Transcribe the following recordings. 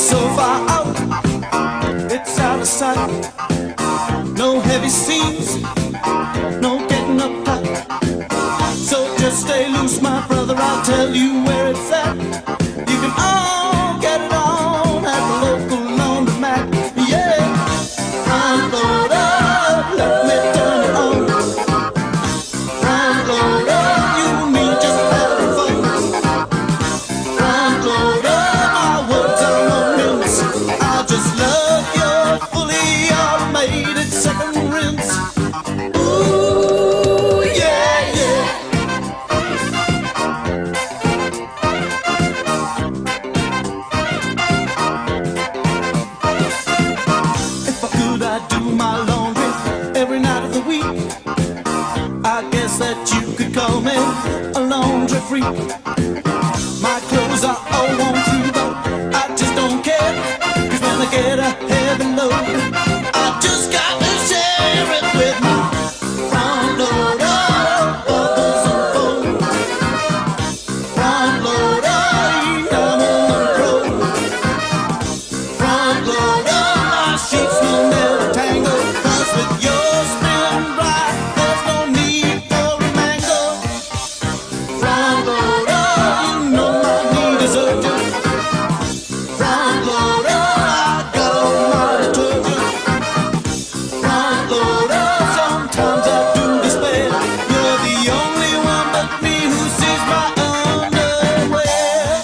so far out, it's out of sight. No heavy seas, no getting uptight. So just stay loose, my brother, I'll tell you where it's at. You can all get it on at the local laundromat. Yeah, front loader, let me turn it on. Front loader, you and me just having fun. Front loader, my words are no limits. I'll just love your fully automated second rinse. Ooh, yeah, yeah. If I could, I'd do my laundry every night of the week. I guess that you could call me a laundry freak. My clothes are all worn through, but I just don't care. 'Cause when I get a heavy load, I just got to share it with my front loader. Bubbles and fold. Front loader, you know I'm a pro. Front loader, my sheets will never tangle. 'Cause with your spin right, there's no need for a mango. Front loader, you know my need is urgent. Front loader, I got all my detergent. Front loader, sometimes I do despair. You're the only one but me who sees my underwear.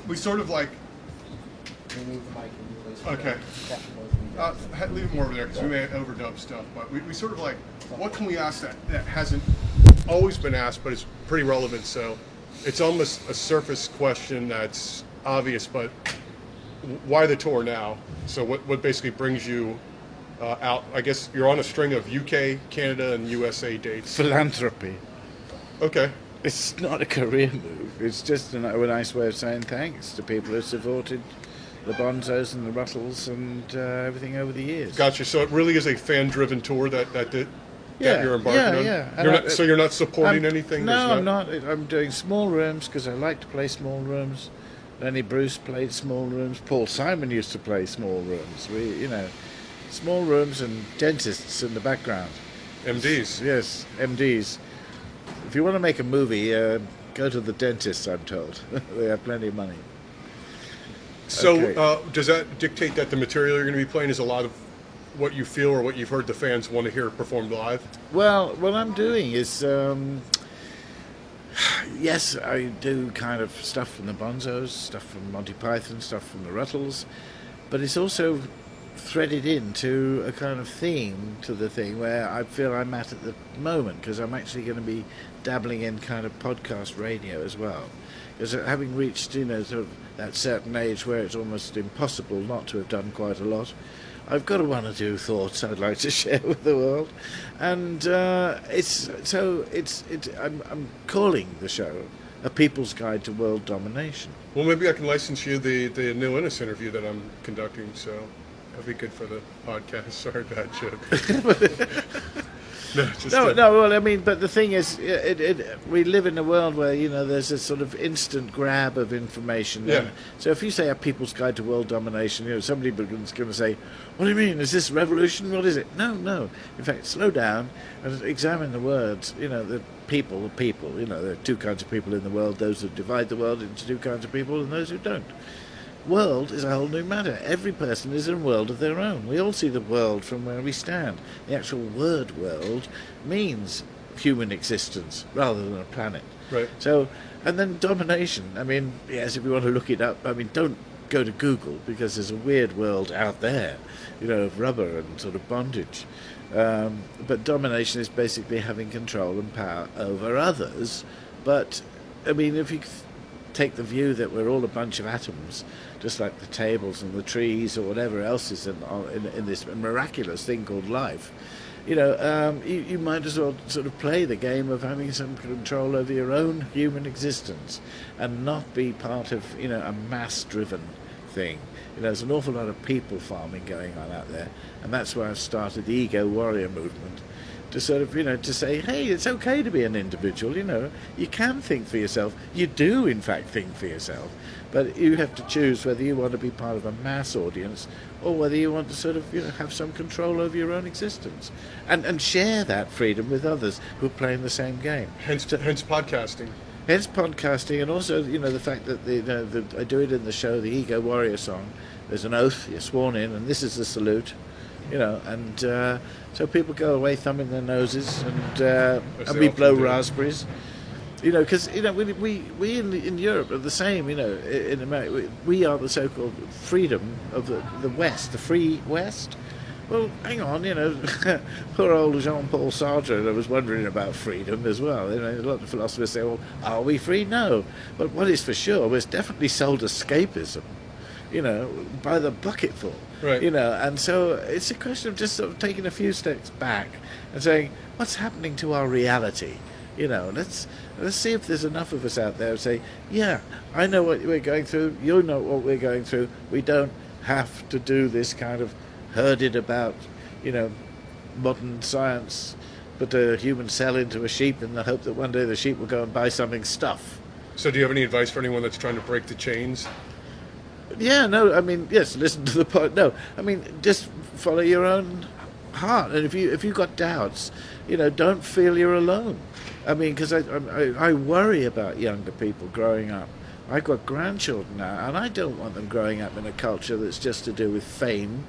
We sort of like, okay, leave it more over there because we may overdub stuff, but we sort of like, what can we ask that hasn't always been asked, but it's pretty relevant, so it's almost a surface question that's obvious, but why the tour now? So what basically brings you out? I guess you're on a string of UK, Canada, and USA dates. Philanthropy. Okay. It's not a career move. It's just a nice way of saying thanks to people who supported the Bonzos and the Ruttles and everything over the years. Gotcha. So it really is a fan-driven tour that you're embarking on? Yeah. So you're not supporting anything? No, I'm not. I'm doing small rooms because I like to play small rooms. Lenny Bruce played small rooms. Paul Simon used to play small rooms. Small rooms and dentists in the background. MDs. Yes, MDs. If you want to make a movie, go to the dentist, I'm told. They have plenty of money. So Okay. Does that dictate that the material you're going to be playing is a lot of what you feel or what you've heard the fans want to hear performed live? Well, what I'm doing is, yes, I do kind of stuff from the Bonzos, stuff from Monty Python, stuff from the Ruttles, but it's also threaded into a kind of theme to the thing where I feel I'm at the moment, because I'm actually going to be dabbling in kind of podcast radio as well. Because having reached, sort of that certain age where it's almost impossible not to have done quite a lot, I've got one or two thoughts I'd like to share with the world, and I'm calling the show A People's Guide to World Domination. Well, maybe I can license you the New Innes interview that I'm conducting, so that'd be good for the podcast. Sorry, bad joke. Well, I mean, but the thing is, we live in a world where, there's a sort of instant grab of information. Yeah. So if you say A People's Guide to World Domination, somebody is going to say, what do you mean? Is this revolution? What is it? No. In fact, slow down and examine the words. The people, there are two kinds of people in the world, those who divide the world into two kinds of people and those who don't. World is a whole new matter. Every person is in a world of their own. We all see the world from where we stand. The actual word world means human existence rather than a planet. Right. So, and then domination. I mean, yes, if you want to look it up, don't go to Google because there's a weird world out there, of rubber and sort of bondage. But domination is basically having control and power over others. But, I mean, if you take the view that we're all a bunch of atoms, just like the tables and the trees or whatever else is in this miraculous thing called life, you might as well sort of play the game of having some control over your own human existence and not be part of, a mass-driven thing. There's an awful lot of people farming going on out there, and that's why I've started the ego warrior movement, to sort of, to say, hey, it's okay to be an individual, you can think for yourself. You do, in fact, think for yourself, but you have to choose whether you want to be part of a mass audience or whether you want to sort of, have some control over your own existence and share that freedom with others who are playing the same game. Hence podcasting. Hence podcasting, and also, the fact that I do it in the show, the Ego Warrior song. There's an oath, you're sworn in, and this is the salute, and so people go away thumbing their noses, and we blow raspberries, because we in Europe are the same, in America we are the so-called freedom of the West, the free West. Well, hang on, poor old Jean-Paul Sartre was wondering about freedom as well. A lot of philosophers say, well, are we free? No. But what is for sure, we're definitely sold escapism, by the bucketful. Right. And so it's a question of just sort of taking a few steps back and saying, what's happening to our reality? Let's see if there's enough of us out there who say, yeah, I know what we're going through, you know what we're going through, we don't have to do this kind of herded about, modern science, put a human cell into a sheep in the hope that one day the sheep will go and buy something stuff. So do you have any advice for anyone that's trying to break the chains? Yeah, no, I mean, yes, listen to the pod. No, I mean, just follow your own heart. And if you've got doubts, don't feel you're alone. I mean, because I worry about younger people growing up. I've got grandchildren now, and I don't want them growing up in a culture that's just to do with fame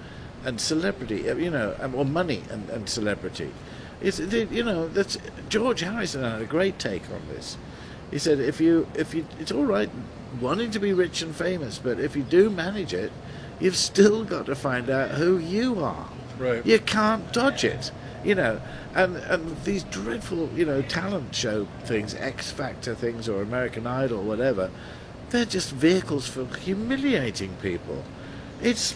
and celebrity, or money and celebrity. That's George Harrison had a great take on this. He said, if you, it's all right wanting to be rich and famous, but if you do manage it, you've still got to find out who you are. Right. You can't dodge it, and these dreadful, talent show things, X Factor things, or American Idol, whatever, they're just vehicles for humiliating people. It's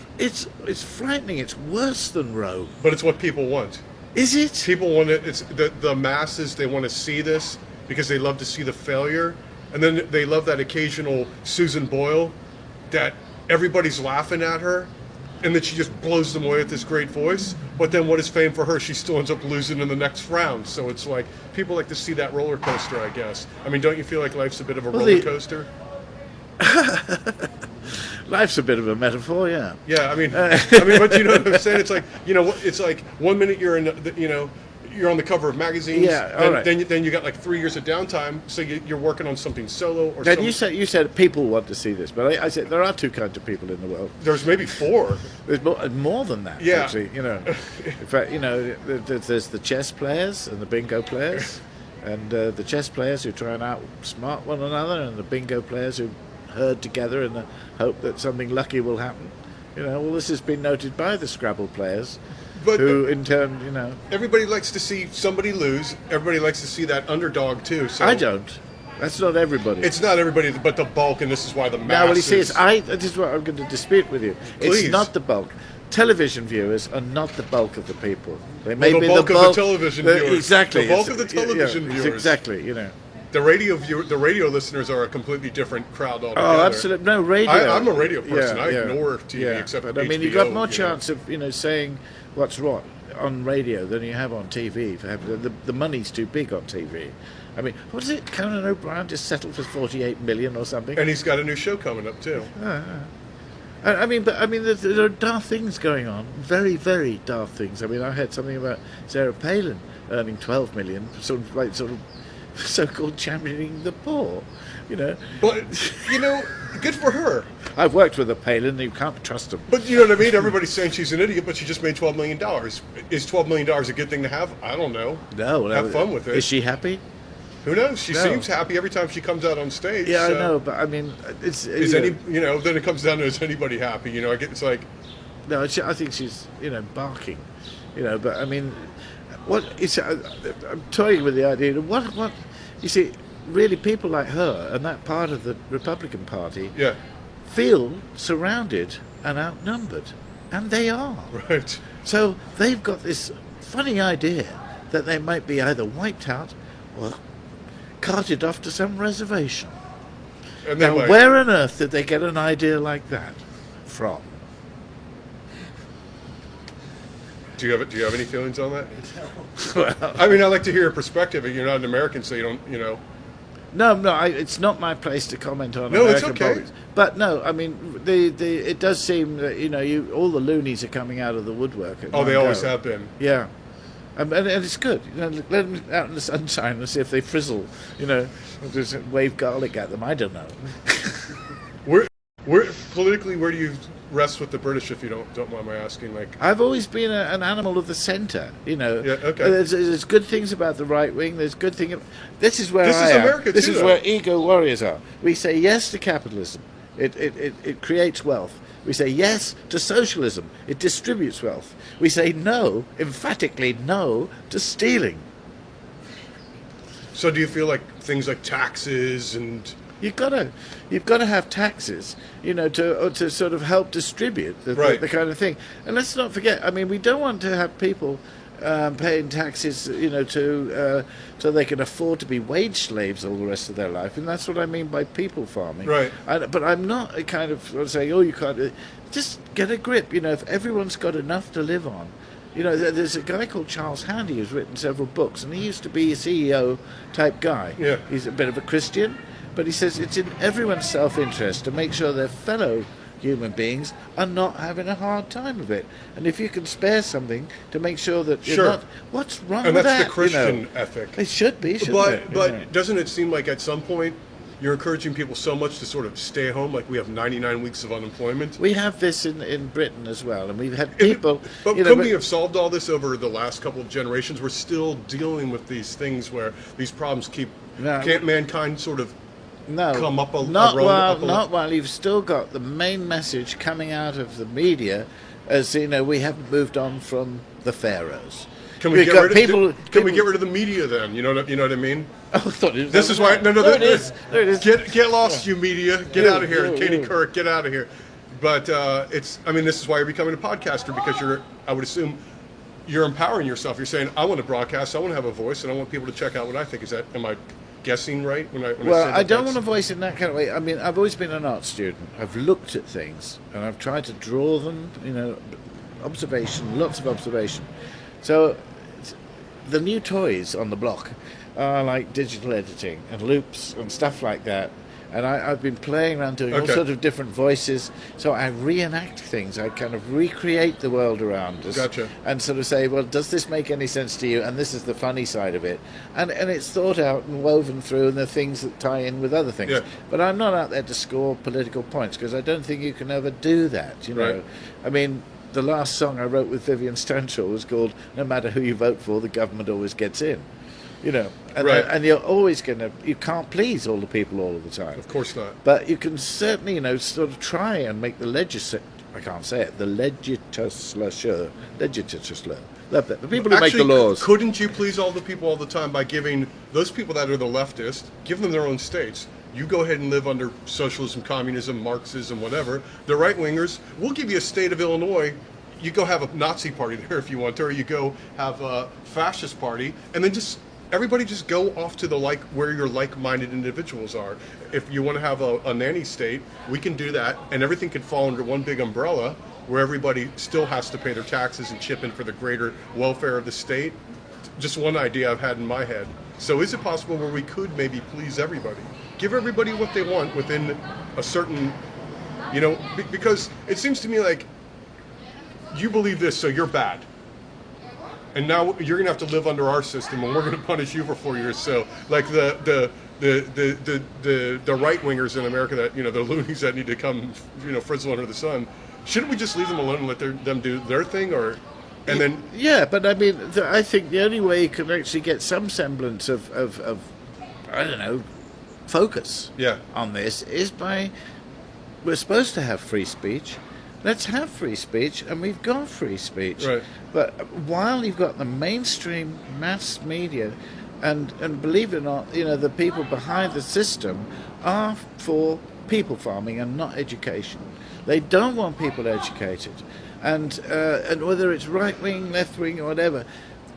frightening. It's worse than Rome. But it's what people want. Is it? People want it. It's the masses. They want to see this because they love to see the failure, and then they love that occasional Susan Boyle, that everybody's laughing at her, and then she just blows them away with this great voice. But then, what is fame for her? She still ends up losing in the next round. So it's like people like to see that roller coaster, I guess. I mean, don't you feel like life's a bit of a roller coaster? Life's a bit of a metaphor, yeah. Yeah, I mean, but you know what I'm saying? It's like, it's like 1 minute you're you're on the cover of magazines. Yeah, all right. Then you got like 3 years of downtime, so you're working on something solo or. Then you said people want to see this, but I said there are two kinds of people in the world. There's maybe four. There's more than that. Yeah. Actually, in fact, there's the chess players and the bingo players, and the chess players who try and outsmart one another, and the bingo players who herd together in the hope that something lucky will happen. All this has been noted by the Scrabble players, but who in turn, everybody likes to see somebody lose. Everybody likes to see that underdog too. So I don't. That's not everybody. It's not everybody, but the bulk, and this is why the masses. Now, what he says, this is what I'm going to dispute with you. Please. It's not the bulk. Television viewers are not the bulk of the people. They may the be bulk the of the television viewers. Exactly. The bulk of the television viewers. Exactly. The radio listeners are a completely different crowd altogether. Oh, absolutely. No, radio. I'm a radio person. Yeah, I ignore TV except but HBO, I mean, you've got more chance of saying what's what on radio than you have on TV. The money's too big on TV. I mean, what is it? Conan O'Brien just settled for 48 million or something. And he's got a new show coming up too. I mean, there are daft things going on. Very, very daft things. I mean, I heard something about Sarah Palin earning 12 million, sort of so-called championing the poor, But, good for her. I've worked with a Palin, you can't trust them. But you know what I mean? Everybody's saying she's an idiot, but she just made $12 million. Is $12 million a good thing to have? I don't know. No. Have fun with it. Is she happy? Who knows? She No. seems happy every time she comes out on stage. Yeah, so. I know, but I mean, it's Is you know, then it comes down to, is anybody happy? You know, it's like, no. I think she's barking, But I mean, what it's I'm toying with the idea of what you see. Really, people like her and that part of the Republican Party yeah, feel surrounded and outnumbered, and they are. right. So they've got this funny idea that they might be either wiped out or carted off to some reservation. And Now, then where on earth did they get an idea like that from? do you have any feelings on that? Well, I mean, I like to hear your perspective. You're not an American, so you don't. no, it's not my place to comment on No, it's American okay. politics. But no, I mean, it does seem that all the loonies are coming out of the woodwork. At Oh, they one always go. have been. Yeah. And it's good. Let them out in the sunshine and see if they frizzle. Just wave garlic at them. I don't know. Where politically, where do you rest with the British, if you don't mind my asking? Like, I've always been an animal of the centre. Yeah, okay. There's good things about the right wing. There's good thing. This is where This I is am. America This too, is though. where ego warriors are. We say yes to capitalism. It creates wealth. We say yes to socialism. It distributes wealth. We say no, emphatically no, to stealing. so do you feel like things like taxes and You've got to have taxes, to sort of help distribute Right. the kind of thing. And let's not forget. I mean, we don't want to have people paying taxes, so they can afford to be wage slaves all the rest of their life. And that's what I mean by people farming. Right. But I'm not a kind of saying, oh, you can't. Just get a grip. If everyone's got enough to live on. There's a guy called Charles Handy who's written several books, and he used to be a CEO type guy. Yeah. He's a bit of a Christian. But he says it's in everyone's self-interest to make sure their fellow human beings are not having a hard time of it. And if you can spare something to make sure that you're Sure. not... What's wrong and with that's that? the Christian ethic. It should be, shouldn't it? But doesn't it seem like at some point you're encouraging people so much to sort of stay home? Like we have 99 weeks of unemployment. We have this in Britain as well, and we've had people... But couldn't we have solved all this over the last couple of generations? We're still dealing with these things where these problems keep... No. Can't mankind sort of No, come up a not rung while up a- not while you've still got the main message coming out of the media, as we haven't moved on from the pharaohs. Can we We've get got rid of people? Can we get rid of the media then? You know what I mean? Oh, I thought it was This is why. No, there it is. There it is. Get lost, you media. Get Yeah, out of here. yeah, Katie yeah. Couric, get out of here. But this is why you're becoming a podcaster, because I would assume, you're empowering yourself. You're saying, I want to broadcast. I want to have a voice, and I want people to check out what I think. Am I guessing right when I Well, say I don't that's- want to voice in that kind of way. I mean, I've always been an art student. I've looked at things and I've tried to draw them. Observation, lots of observation. So, the new toys on the block are like digital editing and loops and stuff like that. And I've been playing around doing all Okay. sort of different voices. So I reenact things. I kind of recreate the world around us. Gotcha. And sort of say, well, does this make any sense to you? And this is the funny side of it. And it's thought out and woven through, and the things that tie in with other things. Yeah. But I'm not out there to score political points, because I don't think you can ever do that, Right. I mean, the last song I wrote with Vivian Stanshall was called "No Matter Who You Vote For, the Government Always Gets In." And, Right. and you're always you can't please all the people all of the time. Of course not. But you can certainly, sort of try and make the I can't say it, the legislature, the people who make the laws. Couldn't you please all the people all the time by giving those people that are the leftist, give them their own states? You go ahead and live under socialism, communism, Marxism, whatever. The right-wingers, we'll give you a state of Illinois. You go have a Nazi party there if you want to, or you go have a fascist party, and then everybody just go off to where your like-minded individuals are. If you want to have a nanny state, we can do that, and everything can fall under one big umbrella where everybody still has to pay their taxes and chip in for the greater welfare of the state. Just one idea I've had in my head. So is it possible where we could maybe please everybody? Give everybody what they want within a certain, because it seems to me like you believe this, so you're bad. And now you're going to have to live under our system, and we're going to punish you for 4 years. So, like the right wingers in America, that the loonies that need to come, frizzle under the sun, shouldn't we just leave them alone and let them do their thing, and then? Yeah, but I mean, I think the only way you can actually get some semblance of I don't know, focus Yeah. on this is by, we're supposed to have free speech. Let's have free speech, and we've got free speech. Right. But while you've got the mainstream mass media, and believe it or not, the people behind the system are for people farming and not education. They don't want people educated, and whether it's right wing, left wing, or whatever,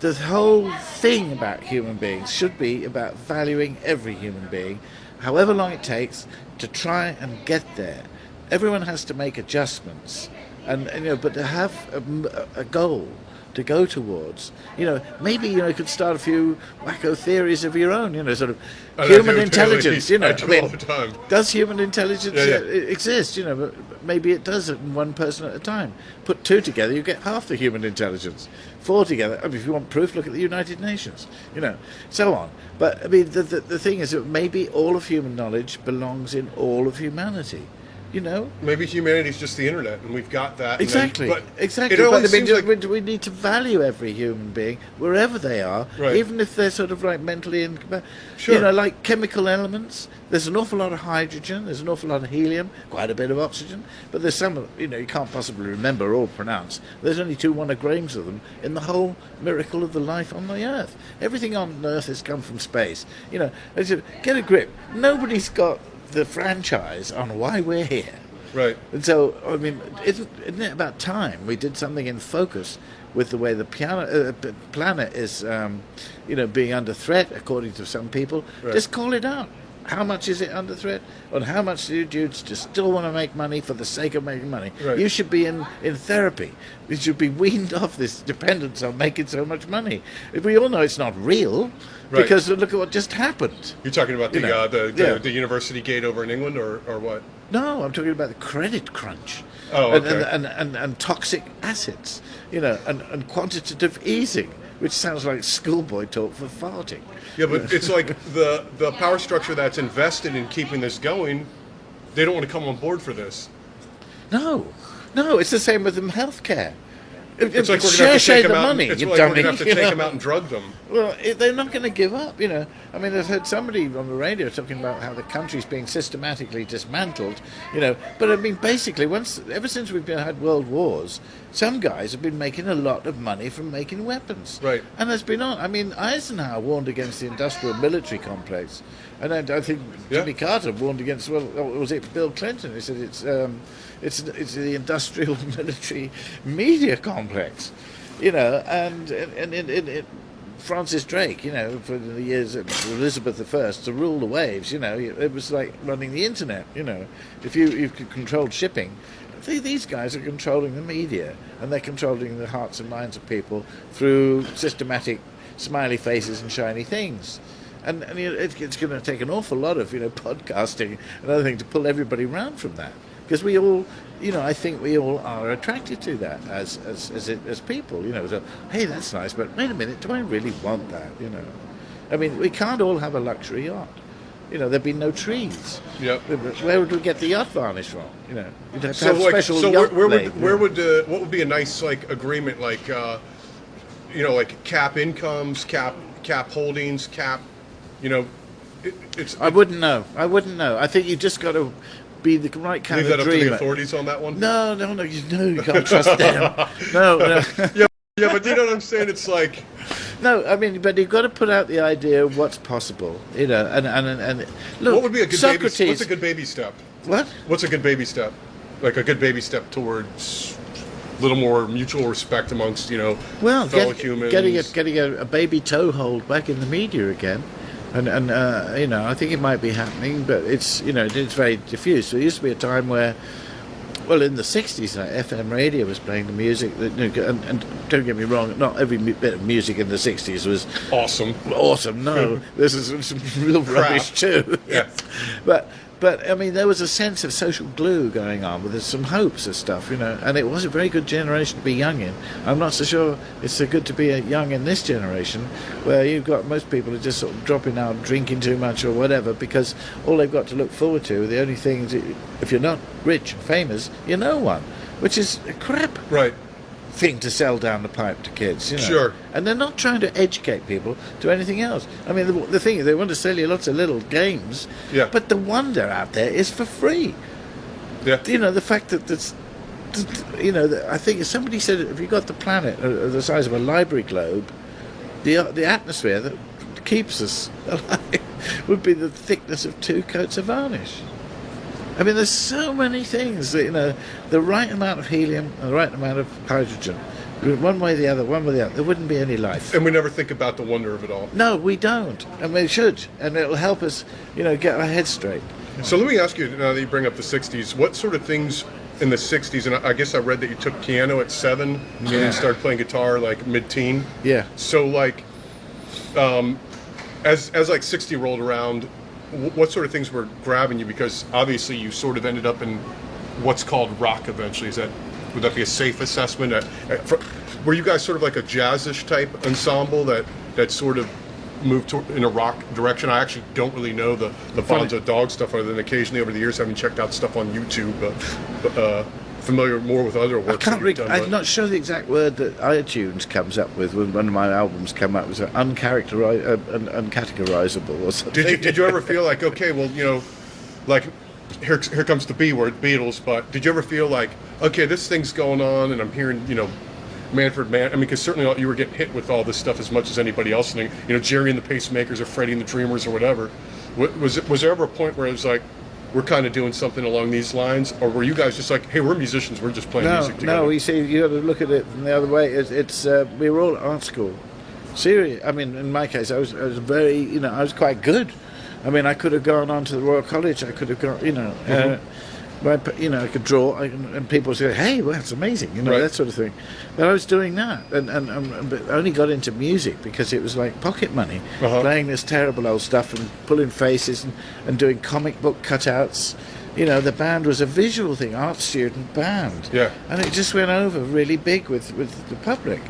the whole thing about human beings should be about valuing every human being, however long it takes, to try and get there. Everyone has to make adjustments, and but to have a goal to go towards, maybe you could start a few wacko theories of your own, sort of human intelligence. I do all the time. Does human intelligence Yeah. exist? But maybe it does, one person at a time. Put two together, you get half the human intelligence. Four together, if you want proof, look at the United Nations. So on. But I mean, the thing is that maybe all of human knowledge belongs in all of humanity. Maybe humanity's just the internet, and we've got that. Exactly. It always seems like we need to value every human being wherever they are, Right. even if they're sort of like mentally Sure. like chemical elements. There's an awful lot of hydrogen. There's an awful lot of helium. Quite a bit of oxygen. But there's some you can't possibly remember or pronounce. There's only 2 grams of them in the whole miracle of the life on the Earth. Everything on Earth has come from space. Get a grip. Nobody's got the franchise on why we're here. right. And so, I mean, isn't it about time we did something in focus with the way the planet is, being under threat, according to some people? Right. Just call it out. How much is it under threat? And how much do you just still want to make money for the sake of making money? Right. You should be in therapy. You should be weaned off this dependence on making so much money. We all know it's not real, Right. because look at what just happened. You're talking about Yeah. the university gate over in England, or what? No, I'm talking about the credit crunch. Oh, okay. And toxic assets, and quantitative easing, which sounds like schoolboy talk for farting. Yeah, but it's like the power structure that's invested in keeping this going, they don't want to come on board for this. No, it's the same with the healthcare. It's like we're going to have to take them out. Money, It's you like we're dummy, going to have to take them out and drug them. Well, they're not going to give up, I mean, I've heard somebody on the radio talking about how the country's being systematically dismantled, But I mean, basically, ever since we've had world wars, some guys have been making a lot of money from making weapons. Right. And there's been Eisenhower warned against the industrial military complex, and I think Jimmy Carter warned against. Well, was it Bill Clinton? He said it's the industrial military media complex, and Francis Drake, for the years of Elizabeth I, to rule the waves, it was like running the internet, if you could control shipping. These guys are controlling the media, and they're controlling the hearts and minds of people through systematic smiley faces and shiny things. And it's going to take an awful lot of podcasting and other things to pull everybody round from that, because we all, I think we all are attracted to that as people. So, hey, that's nice, but wait a minute, do I really want that? I mean, we can't all have a luxury yacht. There'd be no trees. Yep. Where would we get the yacht varnish from? You'd have to have So special yacht blade. what would be a nice agreement, like cap incomes, cap holdings, cap, I wouldn't know. I think you just got to be the right kind leave that of up to dreamer. the authorities on that one. No, you can't trust them. No. Yeah, but you know what I'm saying? It's like, No, I mean, but you've got to put out the idea of what's possible, and look. what would be a good Socrates, baby? What's a good baby step? What? What's a good baby step? Like a good baby step towards a little more mutual respect amongst Well, fellow humans. getting a baby toehold back in the media again, and I think it might be happening, but it's it's very diffuse. There used to be a time where, well, in the 60s, FM radio was playing the music. And don't get me wrong, not every bit of music in the 60s was awesome. No, this is some real rubbish too. Yeah. But I mean, there was a sense of social glue going on, with some hopes of stuff, and it was a very good generation to be young in. I'm not so sure it's so good to be young in this generation, where you've got most people are just sort of dropping out, drinking too much or whatever, because all they've got to look forward to, the only things, if you're not rich, famous, you're no one, which is crap. Right. thing to sell down the pipe to kids, you know. Sure. And they're not trying to educate people to anything else. I mean, the thing is, they want to sell you lots of little games, Yeah. but the wonder out there is for free. Yeah. You know, the fact that that's, you know, I think somebody said, if you got the planet the size of a library globe, the atmosphere that keeps us alive would be the thickness of 2 coats of varnish. I mean, there's so many things that, you know, the right amount of helium and the right amount of hydrogen, one way or the other, there wouldn't be any life. And we never think about the wonder of it all. No, we don't. And we should. And it'll help us, you know, get our heads straight. So let me ask you, now that you bring up the 60s, what sort of things in the 60s, and I guess I read that you took piano at 7 and then started playing guitar like mid-teen. Yeah. So like, as like 60 rolled around, what sort of things were grabbing you? Because obviously you sort of ended up in what's called rock eventually. Would that be a safe assessment? Were you guys sort of like a jazzish type ensemble that sort of moved in a rock direction? I actually don't really know the Bonzo Dog stuff other than occasionally over the years having checked out stuff on YouTube, but familiar more with other work. I'm not sure the exact word that iTunes comes up with when one of my albums come up was uncategorizable or something. Did you ever feel like, okay, well, you know, like here comes the B word, Beatles, but did you ever feel like, okay, this thing's going on and I'm hearing, you know, Manfred Mann, I mean, because certainly you were getting hit with all this stuff as much as anybody else, and you know, Jerry and the Pacemakers or Freddie and the Dreamers or whatever. Was there ever a point where it was like, we're kind of doing something along these lines, or were you guys just like, hey, we're musicians, we're just playing music together? No, you see, you got to look at it from the other way. It's we were all at art school. Serious. I mean, in my case, I was very, you know, I was quite good. I mean, I could have gone on to the Royal College. I could have gone, you know, you know, I could draw, and people would say, "Hey, well, that's amazing," you know, that sort of thing. But I was doing that, and but I only got into music because it was like pocket money, playing this terrible old stuff and pulling faces and doing comic book cutouts. You know, the band was a visual thing, art student band, and it just went over really big with the public.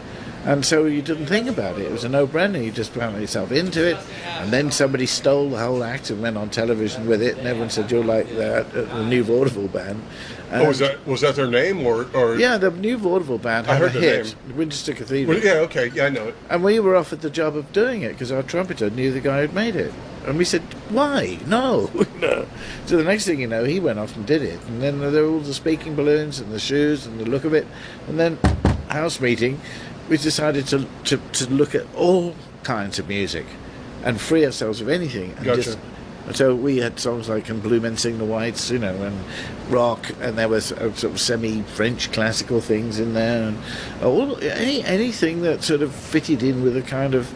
And so you didn't think about it. It was a no-brainer. You just found yourself into it. And then somebody stole the whole act and went on television with it. And everyone said, you're like the New Vaudeville Band. And was that their name? or Yeah, the New Vaudeville Band had I heard a hit, Winchester Cathedral. Well, yeah, okay. Yeah, I know it. And we were offered the job of doing it because our trumpeter knew the guy who'd made it. And we said, why? No. No. So the next thing you know, he went off and did it. And then there were all the speaking balloons and the shoes and the look of it. And then house meeting, we decided to look at all kinds of music and free ourselves of anything. And so we had songs like "And Blue Men Sing the Whites," you know, and rock, and there was sort of semi-French classical things in there, and anything that sort of fitted in with a kind of,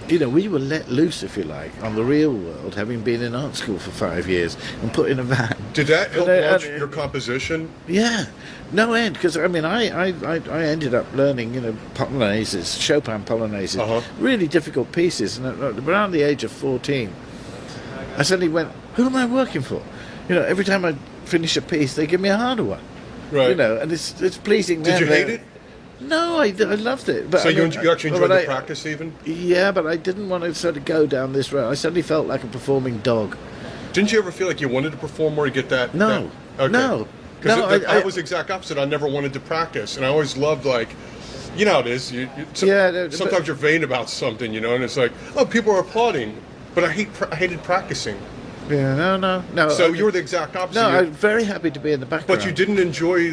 you know, we were let loose, if you like, on the real world, having been in art school for 5 years and put in a van. Did that help launch your composition? Yeah, no end. Because I mean, I ended up learning, you know, polonaises, Chopin polonaises, really difficult pieces. And around the age of 14, I suddenly went, "Who am I working for?" You know, every time I finish a piece, they give me a harder one. Right. You know, and it's pleasing. Did you hate it? No, I loved it. But so you actually enjoyed the practice even? Yeah, but I didn't want to sort of go down this road. I suddenly felt like a performing dog. Didn't you ever feel like you wanted to perform more to get that? No. Okay. No. Because I was the exact opposite. I never wanted to practice. And I always loved, like, you know how it is. Sometimes you're vain about something, you know, and it's like, oh, people are applauding. But I hated practicing. Yeah, no. So you were the exact opposite. No, I'm very happy to be in the background. But you didn't enjoy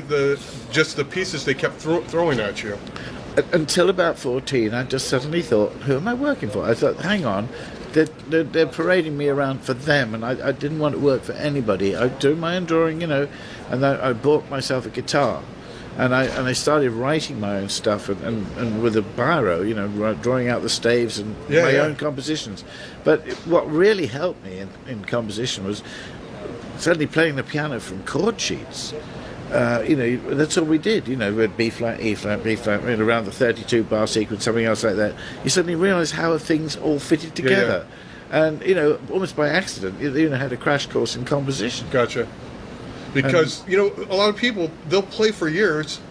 just the pieces they kept throwing at you. Until about 14, I just suddenly thought, who am I working for? I thought, hang on, they're parading me around for them, and I didn't want to work for anybody. I do my own drawing, you know, and I bought myself a guitar. And I started writing my own stuff and with a biro, you know, drawing out the staves and my own compositions. But what really helped me in composition was suddenly playing the piano from chord sheets. You know, that's all we did. You know, we had B flat, E flat, B flat, around the 32 bar sequence, something else like that. You suddenly realise how things all fitted together. And, you know, almost by accident, you know, had a crash course in composition. Gotcha. Because, you know, a lot of people, they'll play for years.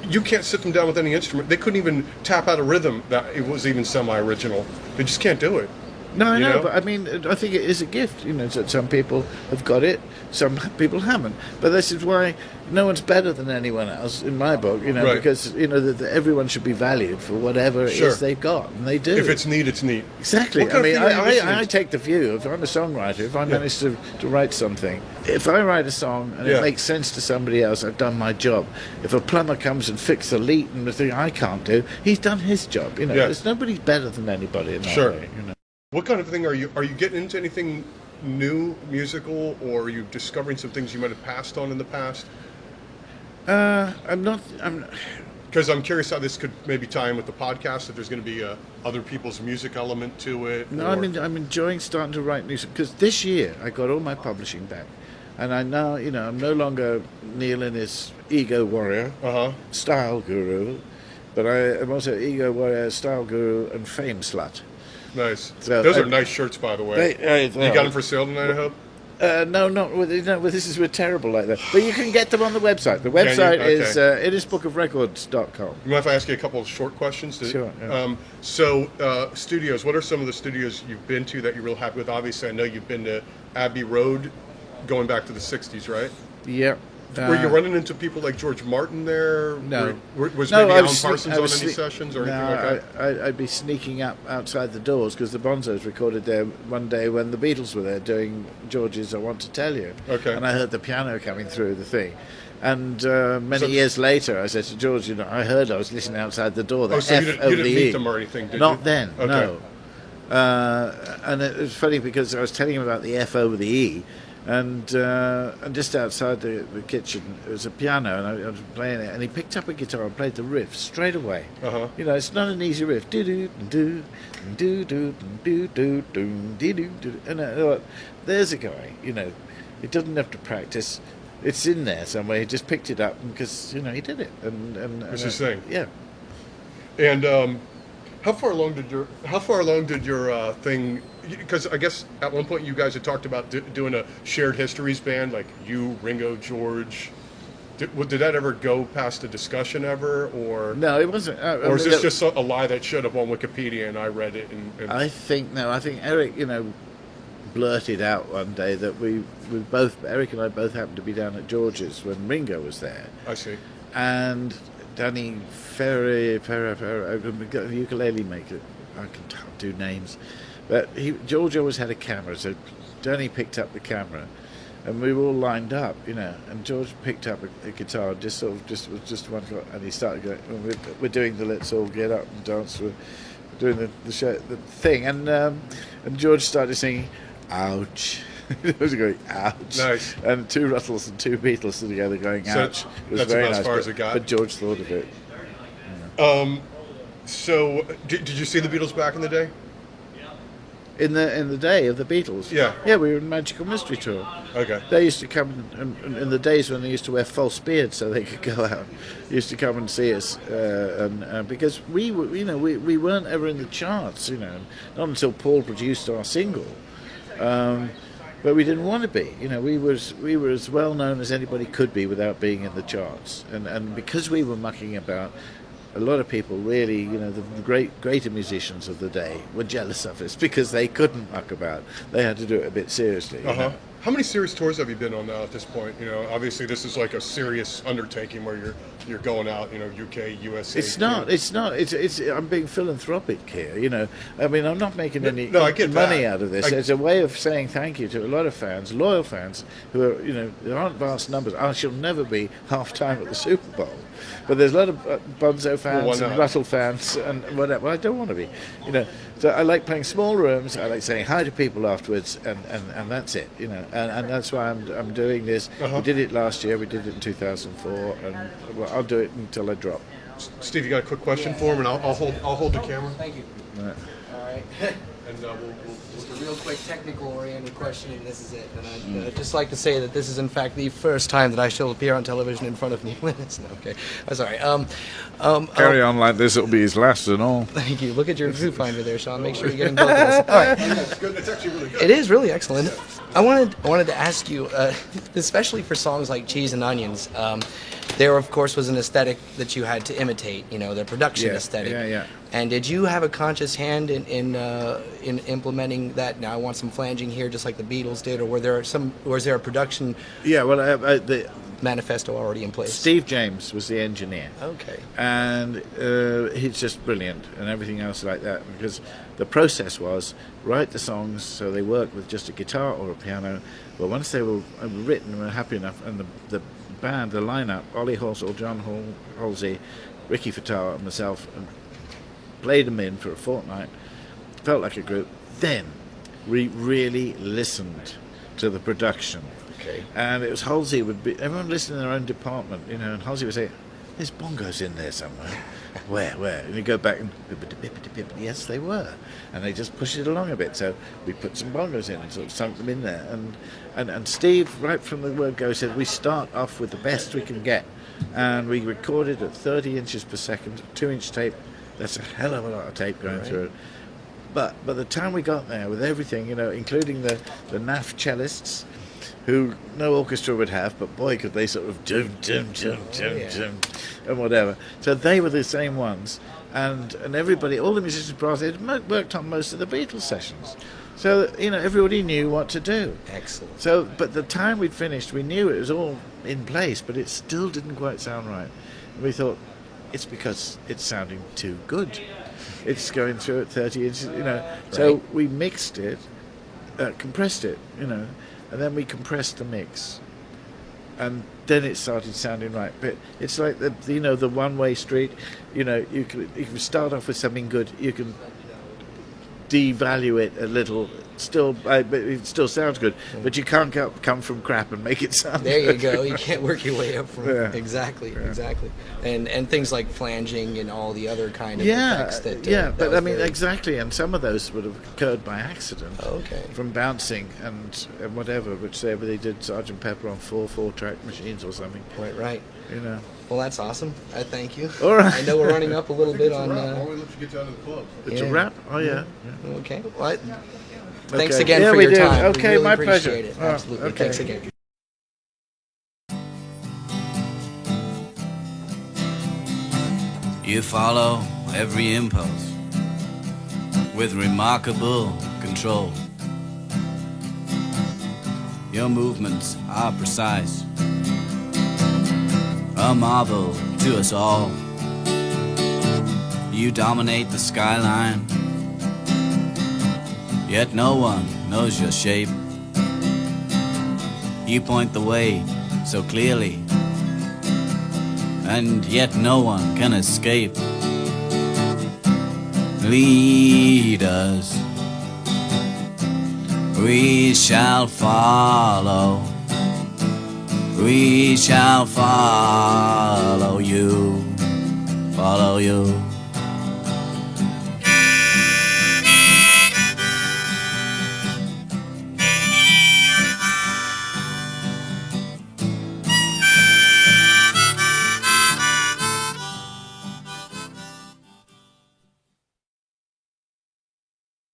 You can't sit them down with any instrument. They couldn't even tap out a rhythm that it was even semi-original. They just can't do it. No, I you know, but I mean, I think it is a gift. You know, that some people have got it, some people haven't. But this is why no one's better than anyone else in my book. You know, Right. because you know that everyone should be valued for whatever it Sure. is they've got, and they do. If it's neat, it's neat. Exactly. What I kind of mean, thing are you listening I to? take the view. If I'm a songwriter, if I Yeah. manage to write something, if I write a song and Yeah. it makes sense to somebody else, I've done my job. If a plumber comes and fixes a leak and the thing I can't do, he's done his job. You know, Yeah. there's nobody better than anybody in that Sure. way. You know. What kind of thing are you getting into anything new musical, or are you discovering some things you might have passed on in the past? I'm not. Because I'm curious how this could maybe tie in with the podcast, if there's going to be other people's music element to it. No, or- I'm enjoying starting to write music because this year I got all my publishing back, and I now, you know, I'm no longer Neil and his ego warrior, Uh-huh. style guru, but I am also ego warrior, style guru, and fame slut. Nice. So, Those are nice shirts, by the way. They You got them for sale tonight, I hope? No, not with. No, we're terrible like that. But you can get them on the website. The website Okay. is itisbookofrecords.com. You mind if I ask you a couple of short questions? Sure, yeah. Studios, what are some of the studios you've been to that you're real happy with? Obviously, I know you've been to Abbey Road, going back to the 60s, right? Yeah. Were you running into people like George Martin there? No. Was No, maybe I Alan was Parsons I on was any sne- sessions or no, anything like that? I'd be sneaking up outside the doors because the Bonzos recorded there one day when the Beatles were there doing George's I Want to Tell You. Okay. And I heard the piano coming through the thing. And many So- years later, I said to George, you know, I heard I was listening outside the door. The Oh, so F you over didn't the meet E. them or anything, did Not you? then, Okay. no. And it was funny because I was telling him about the F over the E, and just outside the kitchen there was a piano, and I was playing it, and he picked up a guitar and played the riff straight away. Uh-huh. You know, it's not an easy riff. Do do do do do do do do do do. And I thought, there's a guy. You know, he doesn't have to practice. It's in there somewhere. He just picked it up because you know he did it. And It's his thing. Yeah. And how far along did your thing? Because I guess at one point you guys had talked about doing a shared histories band, like you, Ringo, George. Did that ever go past a discussion ever, or No, it wasn't. or is this just a lie that showed up on Wikipedia and I read it? And I think Eric, you know, blurted out one day that Eric and I both happened to be down at George's when Ringo was there, I see. and Danny Ferry, ukulele maker. I can't do names, but George always had a camera, so Danny picked up the camera, and we were all lined up, you know. And George picked up a guitar, just one, and he started going. We're doing the Let's All Get Up and Dance. We're doing the thing, and George started singing, "Ouch." It was going, ouch. Nice. And two Ruttles and two Beatles together going, So ouch. It was that's very about as nice, far but, as it got? But George thought of it. So did you see the Beatles back in the day? In the day of the Beatles. Yeah. Yeah, we were in Magical Mystery Tour. Okay. They used to come, and in the days when they used to wear false beards so they could go out, used to come and see us, and because we were, you know, we weren't ever in the charts, you know, not until Paul produced our single, but we didn't want to be, you know, we were as well known as anybody could be without being in the charts, and because we were mucking about. A lot of people really, you know, the greater musicians of the day were jealous of us because they couldn't muck about. They had to do it a bit seriously. You know? How many serious tours have you been on now at this point? You know, obviously this is like a serious undertaking where you're going out, you know, UK, USA. It's not. It's. I'm being philanthropic here. You know, I mean, I'm not making any No, I get money that. out of this. It's a way of saying thank you to a lot of fans, loyal fans, who are, you know, there aren't vast numbers. I shall never be half time at the Super Bowl, but there's a lot of Bonzo fans why and not? Rattle fans and whatever. Well, I don't want to be, you know. So I like playing small rooms. I like saying hi to people afterwards, and that's it. You know, and that's why I'm doing this. We did it last year. We did it in 2004, and well, I'll do it until I drop. Steve, you got a quick question for him, and I'll hold the camera. Thank you. Right. All right. And we'll Just a real quick technical-oriented question, and this is it. And I'd just like to say that this is, in fact, the first time that I shall appear on television in front of Neil Innes. No, okay. I'm sorry. Carry on like this, it'll be his last and all. Thank you. Look at your viewfinder there, Sean. Make sure you're getting both of us. All right. That's good. That's actually really good. It is really excellent. I wanted to ask you, especially for songs like Cheese and Onions, there of course was an aesthetic that you had to imitate. You know, the production aesthetic. Yeah. And did you have a conscious hand in implementing that? Now I want some flanging here, just like the Beatles did, or was there a production Yeah, well, the manifesto already in place? Steve James was the engineer. Okay. And he's just brilliant and everything else like that, because the process was write the songs so they work with just a guitar or a piano. But once they were written and were happy enough, and the band, the lineup, Ollie Horsell, John Halsey, Ricky Fatawa and myself, and played them in for a fortnight, felt like a group, then we really listened to the production. Okay. And it was Halsey would be, everyone listened in their own department, you know, and Halsey would say, there's bongos in there somewhere. Where? And you go back and, yes, they were. And they just pushed it along a bit. So we put some bongos in and sort of sunk them in there. And Steve, right from the word go, said, we start off with the best we can get. And we recorded at 30 inches per second, 2-inch tape. That's a hell of a lot of tape going through it. But by the time we got there with everything, you know, including the naff cellists, who no orchestra would have, but boy, could they sort of dum, and whatever. So they were the same ones, and everybody, all the musicians had worked on most of the Beatles sessions. So, you know, everybody knew what to do. Excellent. So, but the time we'd finished, we knew it was all in place, but it still didn't quite sound right. And we thought, it's because it's sounding too good. It's going through at 30 inches, you know. So we mixed it, compressed it, you know, and then we compressed the mix, and then it started sounding right. But it's like the one-way street. You know, you can start off with something good. You can devalue it a little. Still, but it still sounds good. But you can't come from crap and make it sound. There you good. go. You can't work your way up from exactly. And things like flanging and all the other kind of effects that. But I mean, exactly. And some of those would have occurred by accident. Okay. From bouncing and whatever, which they did Sgt. Pepper on 4/4-track machines or something. Right. You know. Well, that's awesome. I thank you. All right. I know we're running up a little bit on. Why don't we let you get down to the club? It's a wrap. Oh yeah. Okay. Well, thanks Okay. again Yeah, for we your do. time. Okay, we really my appreciate pleasure. it. Oh, Absolutely. okay. Thanks again. You follow every impulse with remarkable control. Your movements are precise, a marvel to us all. You dominate the skyline, yet no one knows your shape. You point the way so clearly, and yet no one can escape. Lead us, we shall follow. We shall follow you, follow you.